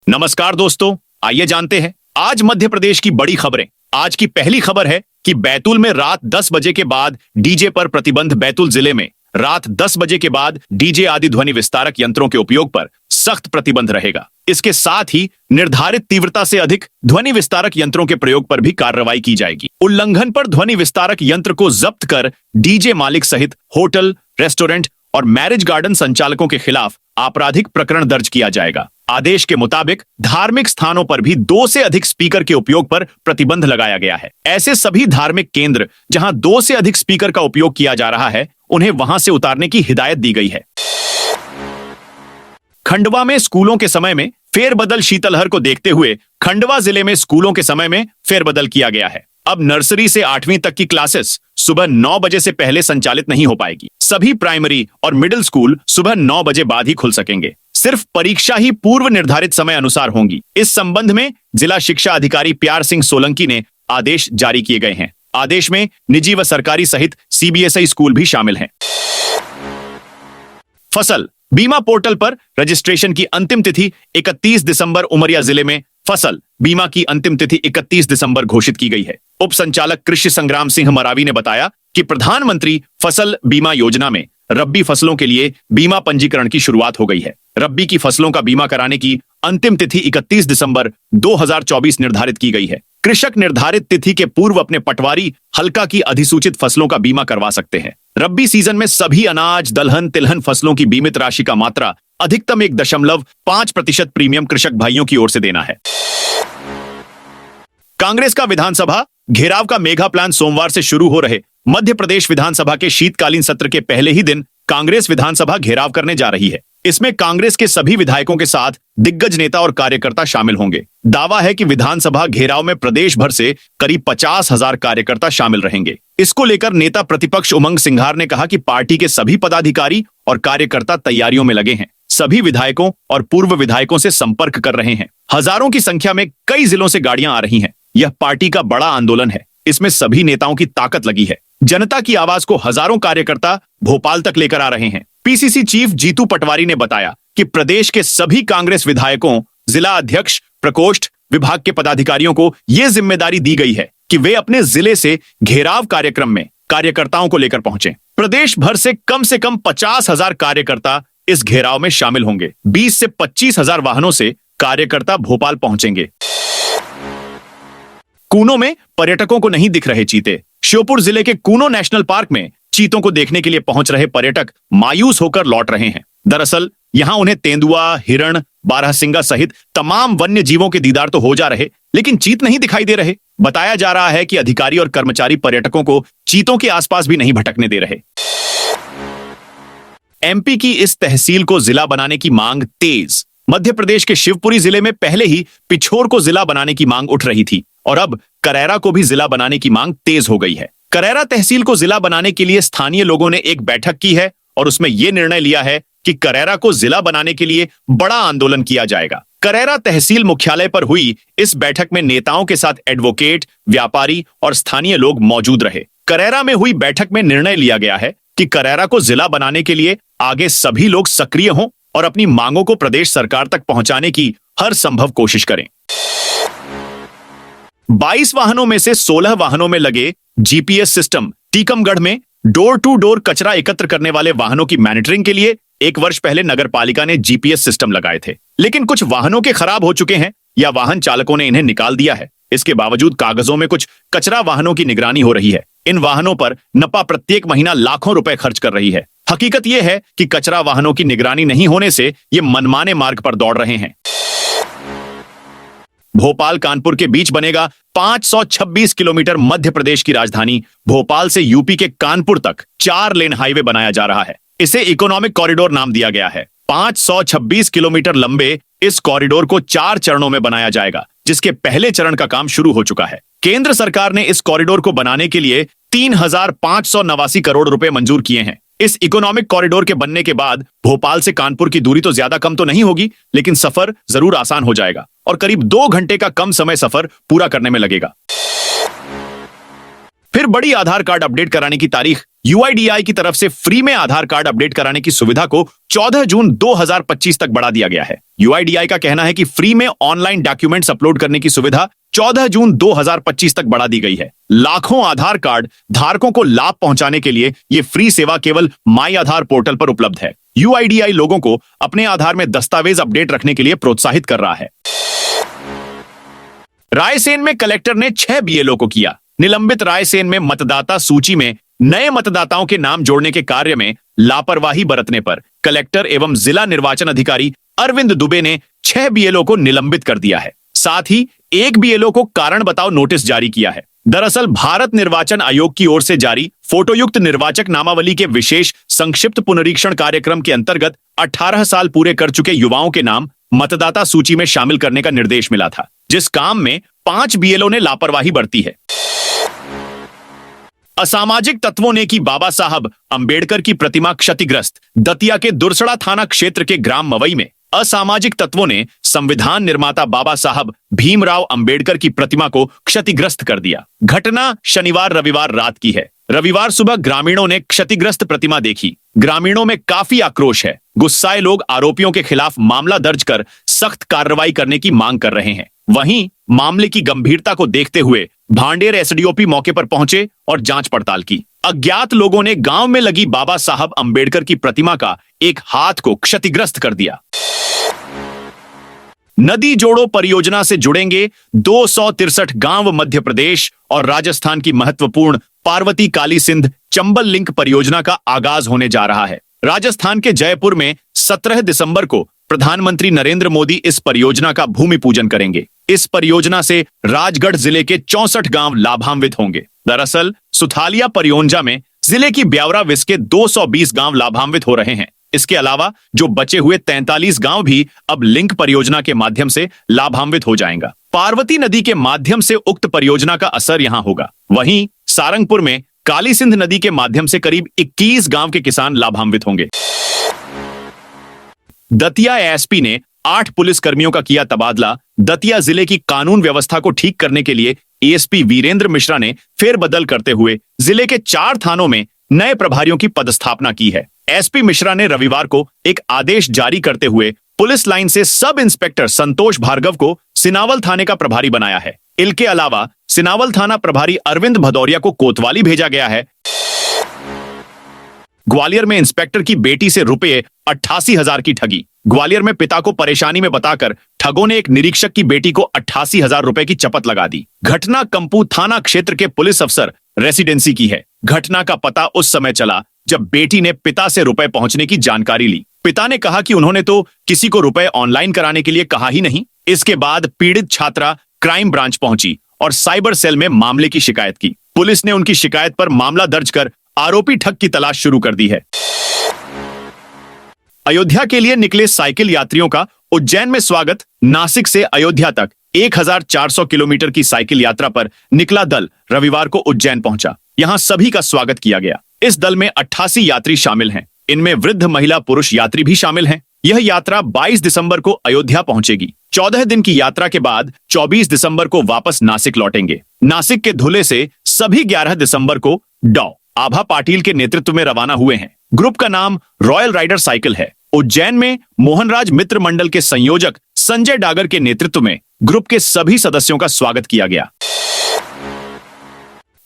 नमस्कार दोस्तों, आइए जानते हैं आज मध्य प्रदेश की बड़ी खबरें। आज की पहली खबर है कि बैतूल में रात 10 बजे के बाद डीजे पर प्रतिबंध। बैतूल जिले में रात 10 बजे के बाद डीजे आदि ध्वनि विस्तारक यंत्रों के उपयोग पर सख्त प्रतिबंध रहेगा। इसके साथ ही निर्धारित तीव्रता से अधिक ध्वनि विस्तारक यंत्रों के प्रयोग पर भी कार्रवाई की जाएगी। उल्लंघन पर ध्वनि विस्तारक यंत्र को जब्त कर डीजे मालिक सहित होटल, रेस्टोरेंट और मैरिज गार्डन संचालकों के खिलाफ आपराधिक प्रकरण दर्ज किया जाएगा। आदेश के मुताबिक धार्मिक स्थानों पर भी 2 से अधिक स्पीकर के उपयोग पर प्रतिबंध लगाया गया है। ऐसे सभी धार्मिक केंद्र जहां 2 से अधिक स्पीकर का उपयोग किया जा रहा है, उन्हें वहां से उतारने की हिदायत दी गई है। खंडवा में स्कूलों के समय में फेरबदल। शीतलहर को देखते हुए खंडवा जिले में स्कूलों के समय में फेरबदल किया गया है। अब नर्सरी से 8वीं तक की क्लासेस सुबह 9 बजे से पहले संचालित नहीं हो पाएगी। सभी प्राइमरी और मिडिल स्कूल सुबह 9 बजे बाद ही खुल सकेंगे। सिर्फ परीक्षा ही पूर्व निर्धारित समय अनुसार होंगी। इस संबंध में जिला शिक्षा अधिकारी प्यार सिंह सोलंकी ने आदेश जारी किए गए हैं। आदेश में निजी व सरकारी सहित सीबीएसई स्कूल भी शामिल हैं। फसल बीमा पोर्टल पर रजिस्ट्रेशन की अंतिम तिथि 31 दिसंबर। उमरिया जिले में फसल बीमा की अंतिम तिथि 31 दिसंबर घोषित की गई है। उप संचालक कृषि संग्राम सिंह मरावी ने बताया कि प्रधानमंत्री फसल बीमा योजना में रबी फसलों के लिए बीमा पंजीकरण की शुरुआत हो गई है। रबी की फसलों का बीमा कराने की अंतिम तिथि 31 दिसंबर 2024 निर्धारित की गई है। कृषक निर्धारित तिथि के पूर्व अपने पटवारी हल्का की अधिसूचित फसलों का बीमा करवा सकते हैं। रबी सीजन में सभी अनाज, दलहन, तिलहन फसलों की बीमित राशि का मात्रा अधिकतम 1.5% प्रीमियम कृषक भाइयों की ओर से देना है। कांग्रेस का विधानसभा घेराव का मेगा प्लान सोमवार से शुरू हो रहे मध्य प्रदेश विधानसभा के शीतकालीन सत्र के पहले ही दिन कांग्रेस विधानसभा घेराव करने जा रही है। इसमें कांग्रेस के सभी विधायकों के साथ दिग्गज नेता और कार्यकर्ता शामिल होंगे। दावा है कि विधानसभा घेराव में प्रदेश भर से करीब 50,000 कार्यकर्ता शामिल रहेंगे। इसको लेकर नेता प्रतिपक्ष उमंग सिंघार ने कहा कि पार्टी के सभी पदाधिकारी और कार्यकर्ता तैयारियों में लगे हैं। सभी विधायकों और पूर्व विधायकों से संपर्क कर रहे हैं। हजारों की संख्या में कई जिलों से गाड़ियां आ रही हैं। यह पार्टी का बड़ा आंदोलन है। इसमें सभी नेताओं की ताकत लगी है। जनता की आवाज को हजारों कार्यकर्ता भोपाल तक लेकर आ रहे हैं। पीसीसी चीफ जीतू पटवारी ने बताया कि प्रदेश के सभी कांग्रेस विधायकों, जिला अध्यक्ष, प्रकोष्ठ, विभाग के पदाधिकारियों को यह जिम्मेदारी दी गई है कि वे अपने जिले से घेराव कार्यक्रम में कार्यकर्ताओं को लेकर पहुंचे। प्रदेश भर से कम 50,000 कार्यकर्ता इस घेराव में शामिल होंगे। 20 से 25,000 वाहनों से कार्यकर्ता भोपाल पहुंचेंगे। कूनो में पर्यटकों को नहीं दिख रहे चीते। श्योपुर जिले के कूनो नेशनल पार्क में चीतों को देखने के लिए पहुंच रहे पर्यटक मायूस होकर लौट रहे हैं। दरअसल यहां उन्हें तेंदुआ, हिरण, बारहसिंगा सहित तमाम वन्य जीवों के दीदार तो हो जा रहे, लेकिन चीत नहीं दिखाई दे रहे। बताया जा रहा है कि अधिकारी और कर्मचारी पर्यटकों को चीतों के आसपास भी नहीं भटकने दे रहे। एमपी की इस तहसील को जिला बनाने की मांग तेज। मध्य प्रदेश के शिवपुरी जिले में पहले ही पिछोर को जिला बनाने की मांग उठ रही थी और अब करैरा को भी जिला बनाने की मांग तेज हो गई है। करैरा तहसील को जिला बनाने के लिए स्थानीय लोगों ने एक बैठक की है और उसमें यह निर्णय लिया है कि करैरा को जिला बनाने के लिए बड़ा आंदोलन किया जाएगा। करैरा तहसील मुख्यालय पर हुई इस बैठक में नेताओं के साथ एडवोकेट, व्यापारी और स्थानीय लोग मौजूद रहे। करैरा में हुई बैठक में निर्णय लिया गया है कि करैरा को जिला बनाने के लिए आगे सभी लोग सक्रिय हों और अपनी मांगों को प्रदेश सरकार तक पहुंचाने की हर संभव कोशिश करें। 22 वाहनों में से 16 वाहनों में लगे जीपीएस सिस्टम। टीकमगढ़ में डोर टू डोर कचरा एकत्र करने वाले वाहनों की मॉनिटरिंग के लिए 1 वर्ष पहले नगर पालिका ने जीपीएस सिस्टम लगाए थे, लेकिन कुछ वाहनों के खराब हो चुके हैं या वाहन चालकों ने इन्हें निकाल दिया है। इसके बावजूद कागजों में कुछ कचरा वाहनों की निगरानी हो रही है। इन वाहनों पर नपा प्रत्येक महीना लाखों रुपए खर्च कर रही है। हकीकत यह है कि कचरा वाहनों की निगरानी नहीं होने से ये मनमाने मार्ग पर दौड़ रहे हैं। भोपाल कानपुर के बीच बनेगा 526 किलोमीटर। मध्य प्रदेश की राजधानी भोपाल से यूपी के कानपुर तक 4 लेन हाईवे बनाया जा रहा है। इसे इकोनॉमिक कॉरिडोर नाम दिया गया है। 526 किलोमीटर लंबे इस कॉरिडोर को 4 चरणों में बनाया जाएगा, जिसके पहले चरण का काम शुरू हो चुका है। केंद्र सरकार ने इस कॉरिडोर को बनाने के लिए 3,589 करोड़ रुपए मंजूर किए हैं। इस इकोनॉमिक कॉरिडोर के बनने के बाद भोपाल से कानपुर की दूरी तो ज्यादा कम तो नहीं होगी, लेकिन सफर जरूर आसान हो जाएगा और करीब 2 घंटे का कम समय सफर पूरा करने में लगेगा। फिर बड़ी आधार कार्ड अपडेट कराने की तारीख यूआईडीआई की तरफ से फ्री में आधार कार्ड अपडेट कराने की सुविधा को 14 जून 2025 तक बढ़ा दिया गया है। यूआईडीआई का कहना है कि फ्री में ऑनलाइन डॉक्यूमेंट्स अपलोड करने की सुविधा 14 जून 2025 तक बढ़ा दी गई है। लाखों आधार कार्ड धारकों को लाभ पहुंचाने के लिए ये फ्री सेवा केवल माई आधार पोर्टल पर उपलब्ध है। यूआईडीआई लोगों को अपने आधार में दस्तावेज अपडेट रखने के लिए प्रोत्साहित कर रहा है। रायसेन में कलेक्टर ने 6 बीएलओ को किया निलंबित। रायसेन में मतदाता सूची में नए मतदाताओं के नाम जोड़ने के कार्य में लापरवाही बरतने पर कलेक्टर एवं जिला निर्वाचन अधिकारी अरविंद दुबे ने 6 बीएलओ को निलंबित कर दिया है। साथ ही एक बीएलओ को कारण बताओ नोटिस जारी किया है। दरअसल भारत निर्वाचन आयोग की ओर से जारी फोटोयुक्त निर्वाचक नामावली के विशेष संक्षिप्त पुनरीक्षण कार्यक्रम के अंतर्गत 18 साल पूरे कर चुके युवाओं के नाम मतदाता सूची में शामिल करने का निर्देश मिला था, जिस काम में 5 बीएलओ ने लापरवाही बरती है। असामाजिक तत्वों ने की बाबा साहब अंबेडकर की प्रतिमा क्षतिग्रस्त। दतिया के दुरसड़ा थाना क्षेत्र के ग्राम मवई में असामाजिक तत्वों ने संविधान निर्माता बाबा साहब भीमराव अंबेडकर की प्रतिमा को क्षतिग्रस्त कर दिया। घटना शनिवार रविवार रात की है। रविवार सुबह ग्रामीणों ने क्षतिग्रस्त प्रतिमा देखी। ग्रामीणों में काफी आक्रोश है। गुस्साए लोग आरोपियों के खिलाफ मामला दर्ज कर सख्त कार्रवाई करने की मांग कर रहे हैं। वहीं मामले की गंभीरता को देखते हुए भांडेर एसडीओपी मौके पर पहुंचे और जांच पड़ताल की। अज्ञात लोगों ने गांव में लगी बाबा साहब अंबेडकर की प्रतिमा का एक हाथ को क्षतिग्रस्त कर दिया। नदी जोड़ो परियोजना से जुड़ेंगे 263 गांव। मध्य प्रदेश और राजस्थान की महत्वपूर्ण पार्वती काली सिंध चंबल लिंक परियोजना का आगाज होने जा रहा है। राजस्थान के जयपुर में 17 दिसंबर को प्रधानमंत्री नरेंद्र मोदी इस परियोजना का भूमि पूजन करेंगे। इस परियोजना से राजगढ़ जिले के 64 गांव लाभान्वित होंगे। दरअसल सुथालिया परियोजना में जिले की ब्यावरा विस के 220 गांव लाभान्वित हो रहे हैं। इसके अलावा जो बचे हुए 43 गांव भी अब लिंक परियोजना के माध्यम से लाभान्वित हो जाएंगे। पार्वती नदी के माध्यम से उक्त परियोजना का असर यहां होगा। वहीं सारंगपुर में काली सिंध नदी के माध्यम से करीब 21 गांव के किसान लाभान्वित होंगे। दतिया एसपी ने 8 पुलिस कर्मियों का किया तबादला। दतिया जिले की कानून व्यवस्था को ठीक करने के लिए एएसपी वीरेंद्र मिश्रा ने फेरबदल करते हुए जिले के 4 थानों में नए प्रभारियों की पदस्थापना की है। एसपी मिश्रा ने रविवार को एक आदेश जारी करते हुए पुलिस लाइन से सब इंस्पेक्टर संतोष भार्गव को सिनावल थाने का प्रभारी बनाया है। इनके अलावा सिनावल थाना प्रभारी अरविंद भदौरिया को कोतवाली भेजा गया है। ग्वालियर में इंस्पेक्टर की बेटी से रुपये 88,000 की ठगी। ग्वालियर में पिता को परेशानी में बताकर ठगों ने एक निरीक्षक की बेटी को 88,000 रुपए की चपत लगा दी। घटना कंपू थाना क्षेत्र के पुलिस अफसर रेसिडेंसी की है। घटना का पता उस समय चला जब बेटी ने पिता से रुपए पहुंचने की जानकारी ली। पिता ने कहा कि उन्होंने तो किसी को रुपए ऑनलाइन कराने के लिए कहा ही नहीं। इसके बाद पीड़ित छात्रा क्राइम ब्रांच पहुंची और साइबर सेल में मामले की शिकायत की। पुलिस ने उनकी शिकायत पर मामला दर्ज कर आरोपी ठग की तलाश शुरू कर दी है। अयोध्या के लिए निकले साइकिल यात्रियों का उज्जैन में स्वागत। नासिक से अयोध्या तक 1400 किलोमीटर की साइकिल यात्रा पर निकला दल रविवार को उज्जैन पहुंचा। यहां सभी का स्वागत किया गया। इस दल में 88 यात्री शामिल हैं। इनमें वृद्ध महिला पुरुष यात्री भी शामिल हैं। यह यात्रा 22 दिसंबर को अयोध्या पहुंचेगी। 14 दिन की यात्रा के बाद 24 दिसंबर को वापस नासिक लौटेंगे। नासिक के धुले से सभी 11 दिसंबर को डॉ आभा पाटिल के नेतृत्व में रवाना हुए हैं। ग्रुप का नाम रॉयल राइडर साइकिल है। उज्जैन में मोहनराज मित्र मंडल के संयोजक संजय डागर के नेतृत्व में ग्रुप के सभी सदस्यों का स्वागत किया गया।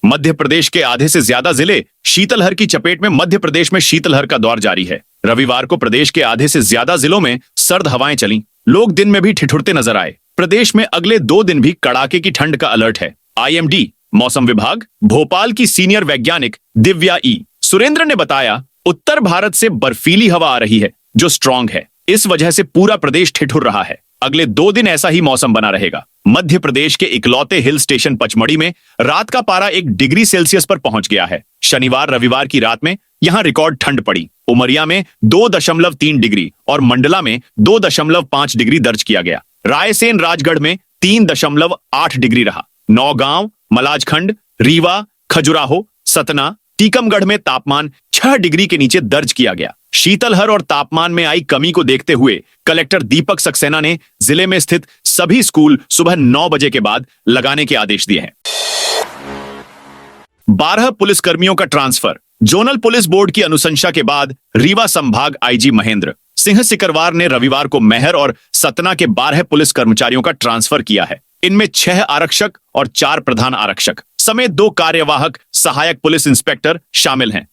मध्य प्रदेश के आधे से ज्यादा जिले शीतलहर की चपेट में। मध्य प्रदेश में शीतलहर का दौर जारी है। रविवार को प्रदेश के आधे से ज्यादा जिलों में सर्द हवाएं चलीं। लोग दिन में भी ठिठुरते नजर आए। प्रदेश में अगले 2 दिन भी कड़ाके की ठंड का अलर्ट है। आईएमडी मौसम विभाग भोपाल की सीनियर वैज्ञानिक दिव्या ई सुरेंद्र ने बताया, उत्तर भारत से बर्फीली हवा आ रही है जो स्ट्रांग है। इस वजह से पूरा प्रदेश ठिठुर रहा है। अगले 2 दिन ऐसा ही मौसम बना रहेगा। मध्य प्रदेश के इकलौते हिल स्टेशन पचमढ़ी में रात का पारा 1 डिग्री सेल्सियस पर पहुंच गया है। शनिवार रविवार की रात में यहां रिकॉर्ड ठंड पड़ी। उमरिया में 2.3 डिग्री और मंडला में 2.5 डिग्री दर्ज किया गया। रायसेन राजगढ़ में 3.8 डिग्री रहा। नौगांव, मलाजखंड, रीवा, खजुराहो, सतना, टीकमगढ़ में तापमान 6 डिग्री के नीचे दर्ज किया गया। शीतलहर और तापमान में आई कमी को देखते हुए कलेक्टर दीपक सक्सेना ने जिले में स्थित सभी स्कूल सुबह 9 बजे के बाद लगाने के आदेश दिए हैं। 12 पुलिसकर्मियों का ट्रांसफर। जोनल पुलिस बोर्ड की अनुशंसा के बाद रीवा संभाग आईजी महेंद्र सिंह सिकरवार ने रविवार को मैहर और सतना के 12 पुलिस कर्मचारियों का ट्रांसफर किया है। इनमें 6 आरक्षक और 4 प्रधान आरक्षक समेत 2 कार्यवाहक सहायक पुलिस इंस्पेक्टर शामिल हैं।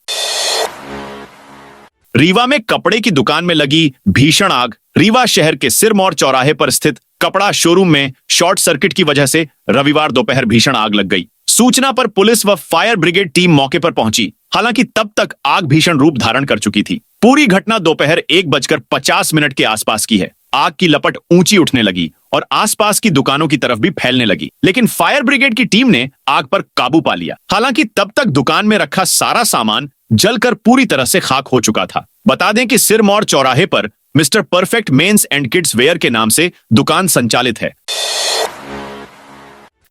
रीवा में कपड़े की दुकान में लगी भीषण आग। रीवा शहर के सिरमौर चौराहे पर स्थित कपड़ा शोरूम में शॉर्ट सर्किट की वजह से रविवार दोपहर भीषण आग लग गई। सूचना पर पुलिस व फायर ब्रिगेड टीम मौके पर पहुंची। हालांकि तब तक आग भीषण रूप धारण कर चुकी थी। पूरी घटना दोपहर 1:50 के आसपास की है। आग की लपट ऊंची उठने लगी और आसपास की दुकानों की तरफ भी फैलने लगी, लेकिन फायर ब्रिगेड की टीम ने आग पर काबू पा लिया। हालांकि तब तक दुकान में रखा सारा सामान जलकर पूरी तरह से खाक हो चुका था। बता दें कि सिरमौर चौराहे पर Mister Perfect men's and kids wear के नाम से दुकान संचालित है।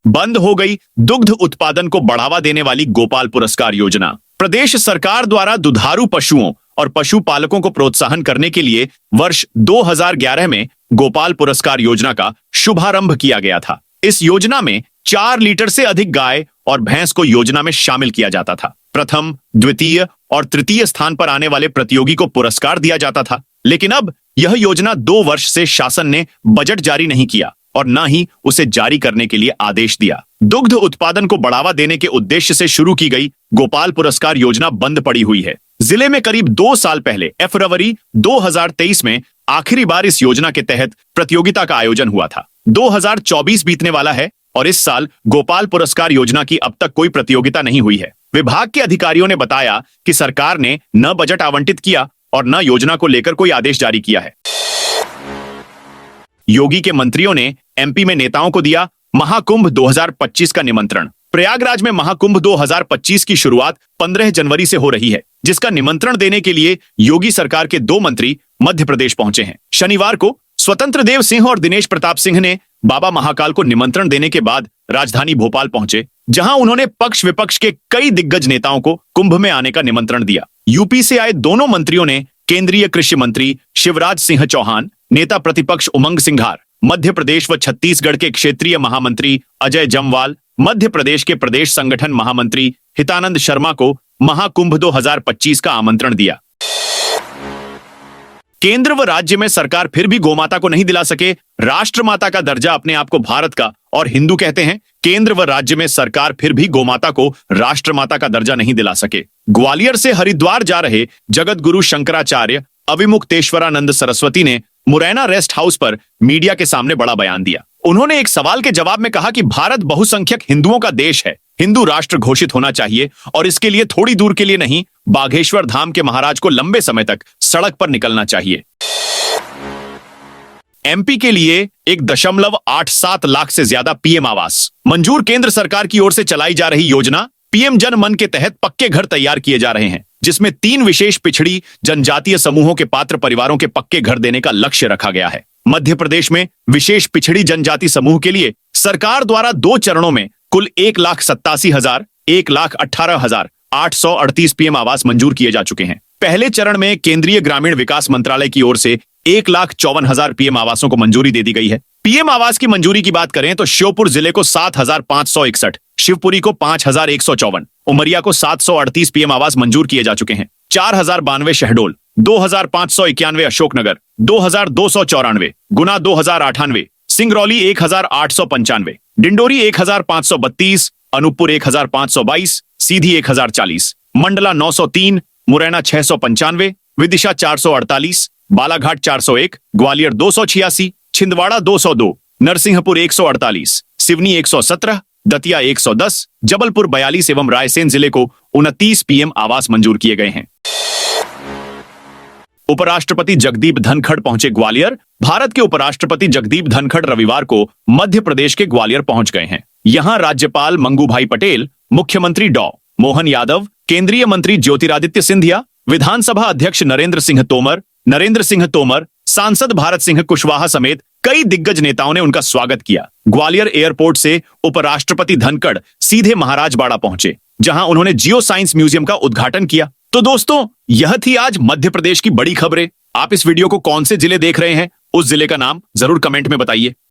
बंद हो गई दुग्ध उत्पादन को बढ़ावा देने वाली गोपाल पुरस्कार योजना। प्रदेश सरकार द्वारा दुधारू पशुओं और पशुपालकों को प्रोत्साहन करने के लिए वर्ष 2011 में गोपाल पुरस्कार योजना का शुभारंभ किया गया था। इस योजना में 4 लीटर से अधिक गाय और भैंस को योजना में शामिल किया जाता था। प्रथम, द्वितीय और तृतीय स्थान पर आने वाले प्रतियोगी को पुरस्कार दिया जाता था। लेकिन अब यह योजना 2 वर्ष से शासन ने बजट जारी नहीं किया और न ही उसे जारी करने के लिए आदेश दिया। दुग्ध उत्पादन को बढ़ावा देने के उद्देश्य से शुरू की गई गोपाल पुरस्कार योजना बंद पड़ी हुई है। जिले में करीब 2 साल पहले फरवरी 2023 में आखिरी बार इस योजना के तहत प्रतियोगिता का आयोजन हुआ था। 2024 बीतने वाला है और इस साल गोपाल पुरस्कार योजना की अब तक कोई प्रतियोगिता नहीं हुई है। विभाग के अधिकारियों ने बताया कि सरकार ने न बजट आवंटित किया और न योजना को लेकर कोई आदेश जारी किया है। योगी के मंत्रियों ने एमपी में नेताओं को दिया महाकुंभ 2025 का निमंत्रण। प्रयागराज में महाकुंभ 2025 की शुरुआत 15 जनवरी से हो रही है, जिसका निमंत्रण देने के लिए योगी सरकार के 2 मंत्री मध्य प्रदेश पहुंचे हैं। शनिवार को स्वतंत्र देव सिंह और दिनेश प्रताप सिंह ने बाबा महाकाल को निमंत्रण देने के बाद राजधानी भोपाल पहुंचे, जहां उन्होंने पक्ष विपक्ष के कई दिग्गज नेताओं को कुंभ में आने का निमंत्रण दिया। यूपी से आए दोनों मंत्रियों ने केंद्रीय कृषि मंत्री शिवराज सिंह चौहान, नेता प्रतिपक्ष उमंग सिंघार, मध्य प्रदेश व छत्तीसगढ़ के क्षेत्रीय महामंत्री अजय जमवाल, मध्य प्रदेश के प्रदेश संगठन महामंत्री हितानंद शर्मा को महाकुंभ 2025 का आमंत्रण दिया। केंद्र व राज्य में सरकार फिर भी गोमाता को नहीं दिला सके राष्ट्रमाता का दर्जा। अपने आप को भारत का और हिंदू कहते हैं। केंद्र व राज्य में सरकार फिर भी गोमाता को राष्ट्रमाता का दर्जा नहीं दिला सके। ग्वालियर से हरिद्वार जा रहे जगत गुरु शंकराचार्य अविमुक्तेश्वरानंद सरस्वती ने मुरैना रेस्ट हाउस पर मीडिया के सामने बड़ा बयान दिया। उन्होंने एक सवाल के जवाब में कहा कि भारत बहुसंख्यक हिंदुओं का देश है, हिंदू राष्ट्र घोषित होना चाहिए और इसके लिए थोड़ी दूर के लिए नहीं, बाघेश्वर धाम के महाराज को लंबे समय तक सड़क पर निकलना चाहिए। एमपी के लिए 1.87 लाख से ज्यादा पीएम आवास मंजूर। केंद्र सरकार की ओर से चलाई जा रही योजना पीएम जन मन के तहत पक्के घर तैयार किए जा रहे हैं, जिसमें 3 विशेष पिछड़ी जनजातीय समूहों के पात्र परिवारों के पक्के घर देने का लक्ष्य रखा गया है। मध्य प्रदेश में विशेष पिछड़ी जनजाति समूह के लिए सरकार द्वारा 2 चरणों में कुल 1,87,000, 1,18,838 पीएम आवास मंजूर किए जा चुके हैं। पहले चरण में केंद्रीय ग्रामीण विकास मंत्रालय की ओर से 1,54,000 पीएम आवासों को मंजूरी दे दी गई है। पीएम आवास की मंजूरी की बात करें तो श्योपुर जिले को 7,561, शिवपुरी को 5,154, उमरिया को 738 पीएम आवास मंजूर किए जा चुके हैं। 4,092 शहडोल, 2,591 अशोकनगर, 2,294, गुना 2,098, सिंगरौली 1,895, डिंडोरी 1,532, अनूपपुर 1,522, सीधी 1,040, मंडला 903, मुरैना 695, विदिशा 448, बालाघाट 401, ग्वालियर 286, छिंदवाड़ा 202, नरसिंहपुर 148, सिवनी 117, दतिया 110, जबलपुर 42 एवं रायसेन जिले को 29 पीएम आवास मंजूर किए गए हैं। उपराष्ट्रपति जगदीप धनखड़ पहुंचे ग्वालियर। भारत के उपराष्ट्रपति जगदीप धनखड़ रविवार को मध्य प्रदेश के ग्वालियर पहुंच गए हैं। यहां राज्यपाल मंगूभाई पटेल, मुख्यमंत्री डॉ मोहन यादव, केंद्रीय मंत्री ज्योतिरादित्य सिंधिया, विधानसभा अध्यक्ष नरेंद्र सिंह तोमर, सांसद भारत सिंह कुशवाहा समेत कई दिग्गज नेताओं ने उनका स्वागत किया। ग्वालियर एयरपोर्ट से उपराष्ट्रपति धनखड़ सीधे महाराजबाड़ा पहुंचे, जहां उन्होंने जियो साइंस म्यूजियम का उद्घाटन किया। तो दोस्तों, यह थी आज मध्य प्रदेश की बड़ी खबरें। आप इस वीडियो को कौन से जिले देख रहे हैं, उस जिले का नाम जरूर कमेंट में बताइए।